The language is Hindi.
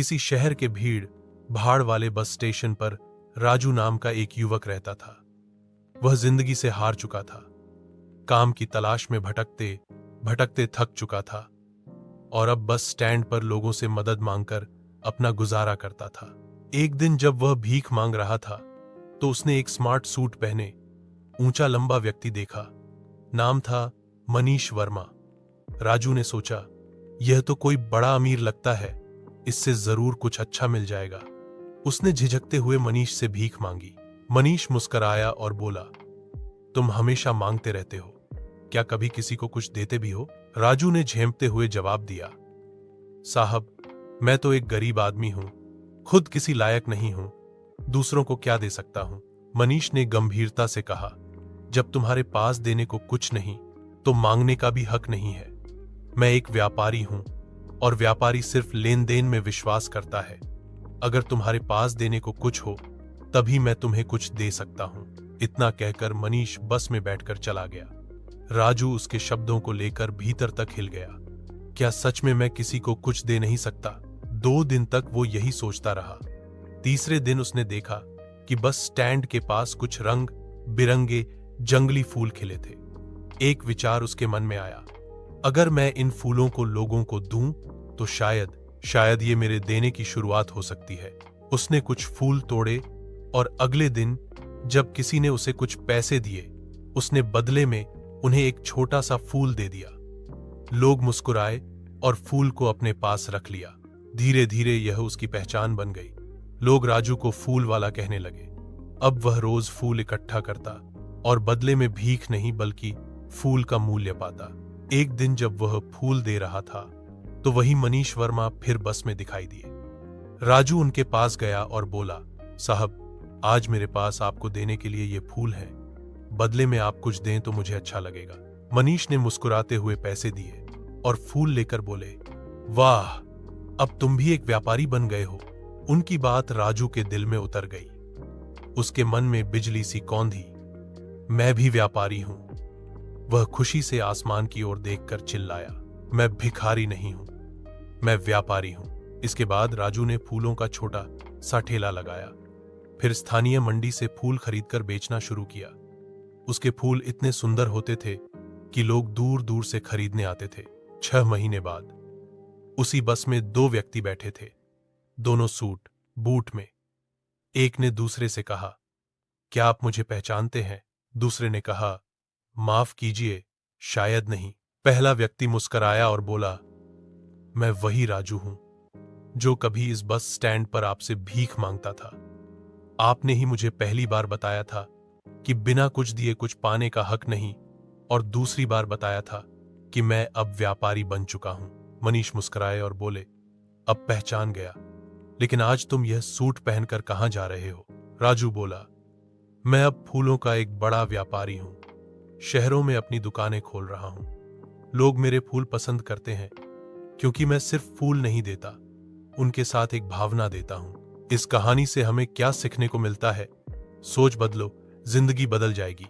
किसी शहर के भीड़ भाड़ वाले बस स्टेशन पर राजू नाम का एक युवक रहता था। वह जिंदगी से हार चुका था, काम की तलाश में भटकते भटकते थक चुका था और अब बस स्टैंड पर लोगों से मदद मांगकर अपना गुजारा करता था। एक दिन जब वह भीख मांग रहा था तो उसने एक स्मार्ट सूट पहने ऊंचा लंबा व्यक्ति देखा। नाम था मनीष वर्मा। राजू ने सोचा, यह तो कोई बड़ा अमीर लगता है, इससे जरूर कुछ अच्छा मिल जाएगा। उसने झिझकते हुए मनीष से भीख मांगी। मनीष मुस्कुराया और बोला, तुम हमेशा मांगते रहते हो, क्या कभी किसी को कुछ देते भी हो? राजू ने झेंपते हुए जवाब दिया, साहब, मैं तो एक गरीब आदमी हूं, खुद किसी लायक नहीं हूं, दूसरों को क्या दे सकता हूं? मनीष ने गंभीरता से कहा, जब तुम्हारे पास देने को कुछ नहीं तो मांगने का भी हक नहीं है। मैं एक व्यापारी हूं और व्यापारी सिर्फ लेन देन में विश्वास करता है। अगर तुम्हारे पास देने को कुछ हो तभी मैं तुम्हें कुछ दे सकता हूं। इतना कहकर मनीष बस में बैठकर चला गया। राजू उसके शब्दों को लेकर भीतर तक हिल गया। क्या सच में मैं किसी को कुछ दे नहीं सकता? 2 दिन तक वो यही सोचता रहा। तीसरे दिन उसने देखा कि बस स्टैंड के पास कुछ रंग बिरंगे जंगली फूल खिले थे। एक विचार उसके मन में आया, अगर मैं इन फूलों को लोगों को दूं तो शायद ये मेरे देने की शुरुआत हो सकती है। उसने कुछ फूल तोड़े और अगले दिन जब किसी ने उसे कुछ पैसे दिए, उसने बदले में उन्हें एक छोटा सा फूल दे दिया। लोग मुस्कुराए और फूल को अपने पास रख लिया। धीरे धीरे यह उसकी पहचान बन गई। लोग राजू को फूल वाला कहने लगे। अब वह रोज फूल इकट्ठा करता और बदले में भीख नहीं बल्कि फूल का मूल्य पाता। एक दिन जब वह फूल दे रहा था तो वही मनीष वर्मा फिर बस में दिखाई दिए। राजू उनके पास गया और बोला, साहब, आज मेरे पास आपको देने के लिए ये फूल हैं, बदले में आप कुछ दें तो मुझे अच्छा लगेगा। मनीष ने मुस्कुराते हुए पैसे दिए और फूल लेकर बोले, वाह, अब तुम भी एक व्यापारी बन गए हो। उनकी बात राजू के दिल में उतर गई। उसके मन में बिजली सी कौंधी, मैं भी व्यापारी हूं। वह खुशी से आसमान की ओर देखकर चिल्लाया, मैं भिखारी नहीं हूं, मैं व्यापारी हूं। इसके बाद राजू ने फूलों का छोटा सा ठेला लगाया, फिर स्थानीय मंडी से फूल खरीदकर बेचना शुरू किया। उसके फूल इतने सुंदर होते थे कि लोग दूर दूर से खरीदने आते थे। 6 महीने बाद उसी बस में 2 व्यक्ति बैठे थे, दोनों सूट बूट में। एक ने दूसरे से कहा, क्या आप मुझे पहचानते हैं? दूसरे ने कहा, माफ कीजिए, शायद नहीं। पहला व्यक्ति मुस्कुराया और बोला, मैं वही राजू हूं जो कभी इस बस स्टैंड पर आपसे भीख मांगता था। आपने ही मुझे पहली बार बताया था कि बिना कुछ दिए कुछ पाने का हक नहीं, और दूसरी बार बताया था कि मैं अब व्यापारी बन चुका हूं। मनीष मुस्कुराए और बोले, अब पहचान गया, लेकिन आज तुम यह सूट पहनकर कहां जा रहे हो? राजू बोला, मैं अब फूलों का एक बड़ा व्यापारी हूं, शहरों में अपनी दुकानें खोल रहा हूं। लोग मेरे फूल पसंद करते हैं क्योंकि मैं सिर्फ फूल नहीं देता, उनके साथ एक भावना देता हूं। इस कहानी से हमें क्या सीखने को मिलता है? सोच बदलो, जिंदगी बदल जाएगी।